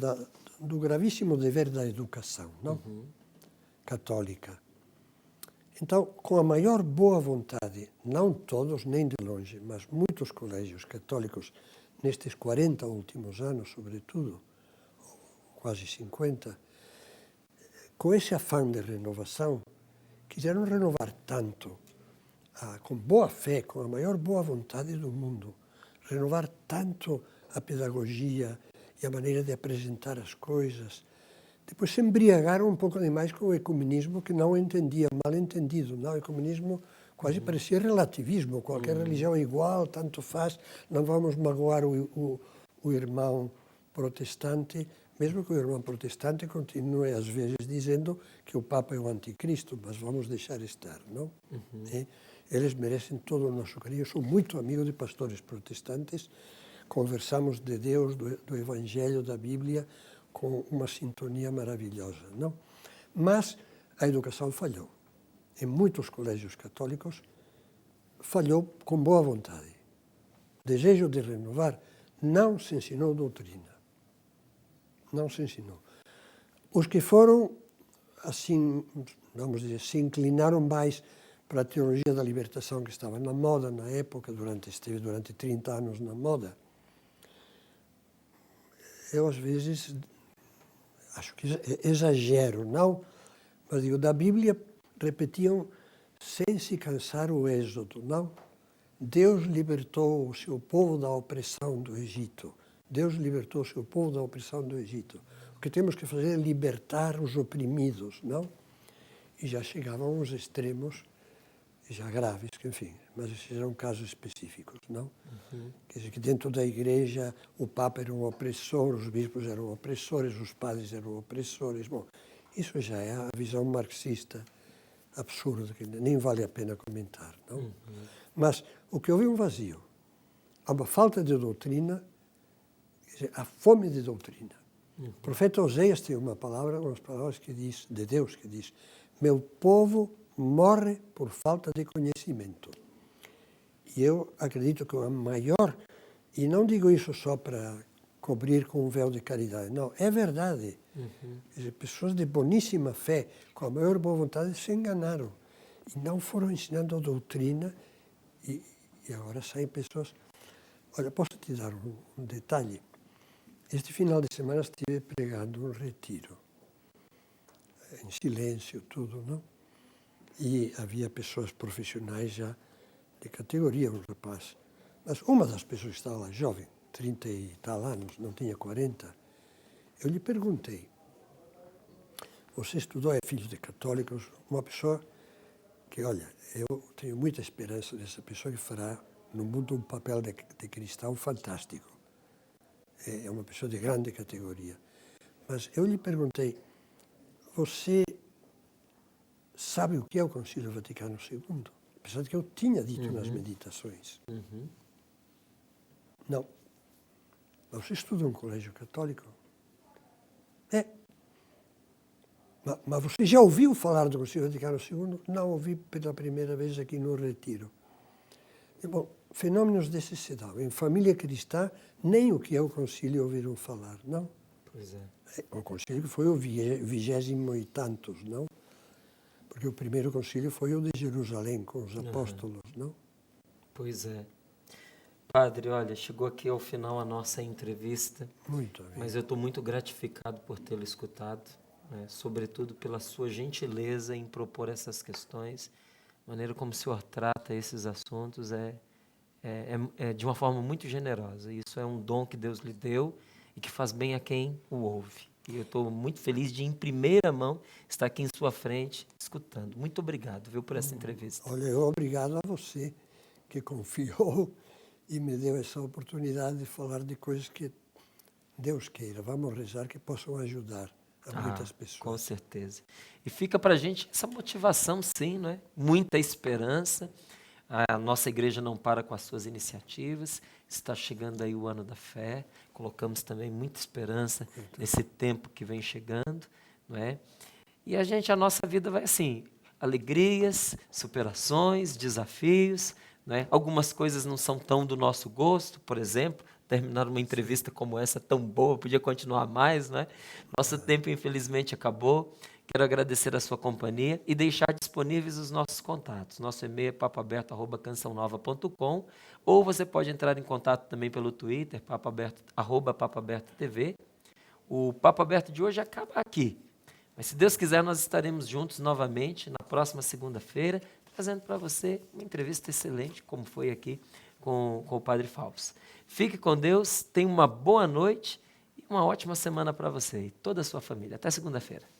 do gravíssimo dever da educação, não? Católica. Então, com a maior boa vontade, não todos, nem de longe, mas muitos colégios católicos, nestes 40 últimos anos, sobretudo, quase 50, com esse afã de renovação, quiseram renovar tanto, com boa fé, com a maior boa vontade do mundo, renovar tanto a pedagogia e a maneira de apresentar as coisas. Depois se embriagaram um pouco demais com o ecumenismo, que não entendia, mal entendido. Não, o ecumenismo quase parecia relativismo, qualquer religião é igual, tanto faz, não vamos magoar o irmão protestante, mesmo que o irmão protestante continue às vezes dizendo que o Papa é o anticristo, mas vamos deixar estar, não? Eles merecem todo o nosso carinho. Eu sou muito amigo de pastores protestantes, conversamos de Deus, do Evangelho, da Bíblia, com uma sintonia maravilhosa, não? Mas a educação falhou. Em muitos colégios católicos falhou com boa vontade. Desejo de renovar, não se ensinou doutrina. Não se ensinou. Os que foram, assim, vamos dizer, se inclinaram mais para a teologia da libertação que estava na moda na época, esteve durante 30 anos na moda, eu às vezes acho que exagero, não? Mas digo, da Bíblia repetiam sem se cansar o Êxodo, não? Deus libertou o seu povo da opressão do Egito. Deus libertou o seu povo da opressão do Egito. O que temos que fazer é libertar os oprimidos, não? E já chegavam aos extremos, já graves, que enfim, mas esses eram casos específicos, não? Quer dizer que dentro da igreja o Papa era um opressor, os bispos eram opressores, os padres eram opressores. Bom, isso já é a visão marxista absurda, que nem vale a pena comentar, não? Mas o que houve é um vazio. Há uma falta de doutrina, quer dizer, a fome de doutrina. O profeta Oséias tem uma palavra, umas palavras que diz, de Deus, que diz: meu povo morre por falta de conhecimento. E eu acredito que a maior, e não digo isso só para cobrir com um véu de caridade, não, é verdade. Quer dizer, pessoas de boníssima fé, com a maior boa vontade, se enganaram e não foram ensinando a doutrina, e agora saem pessoas. Olha, posso te dar um detalhe? Este final de semana estive pregando um retiro, em silêncio, tudo, não? E havia pessoas profissionais já de categoria, um rapaz. Mas uma das pessoas que estava lá, jovem, 30 e tal anos, não tinha 40, eu lhe perguntei: você estudou, é filho de católicos? Uma pessoa que, olha, eu tenho muita esperança dessa pessoa que fará no mundo um papel de cristão fantástico. É uma pessoa de grande categoria. Mas eu lhe perguntei: você sabe o que é o Concílio Vaticano II? Apesar de que eu tinha dito nas meditações. Não. Mas você estuda em um colégio católico? É. Mas você já ouviu falar do Concílio Vaticano II? Não, ouvi pela primeira vez aqui no retiro. E, bom, fenômenos desses se dão. Em família cristã, nem o que é o concílio ouviram falar, não? Pois é. O concílio que foi o 28º e tantos, não? Porque o primeiro concílio foi o de Jerusalém, com os apóstolos, não? Pois é. Padre, olha, chegou aqui ao final a nossa entrevista. Muito bem. Mas eu estou muito gratificado por tê-lo escutado, né? Sobretudo pela sua gentileza em propor essas questões. A maneira como o senhor trata esses assuntos é de uma forma muito generosa. Isso é um dom que Deus lhe deu e que faz bem a quem o ouve. E eu estou muito feliz de, em primeira mão, estar aqui em sua frente, escutando. Muito obrigado, viu, por essa entrevista. Olha, eu obrigado a você que confiou e me deu essa oportunidade de falar de coisas que Deus queira. Vamos rezar que possam ajudar a muitas pessoas. Com certeza. E fica para a gente essa motivação, sim, não é? Muita esperança. A nossa igreja não para com as suas iniciativas. Está chegando aí o ano da fé. Colocamos também muita esperança nesse tempo que vem chegando, não é? E a nossa vida vai assim, alegrias, superações, desafios, não é? Algumas coisas não são tão do nosso gosto, por exemplo, terminar uma entrevista como essa tão boa, podia continuar mais, não é? Nosso tempo, infelizmente, acabou. Quero agradecer a sua companhia e deixar disponíveis os nossos contatos. Nosso e-mail é papoaberto@cançãonova.com, ou você pode entrar em contato também pelo Twitter, @papoabertotv. O Papo Aberto de hoje acaba aqui. Mas, se Deus quiser, nós estaremos juntos novamente na próxima segunda-feira, trazendo para você uma entrevista excelente, como foi aqui com o Padre Fausto. Fique com Deus, tenha uma boa noite e uma ótima semana para você e toda a sua família. Até segunda-feira.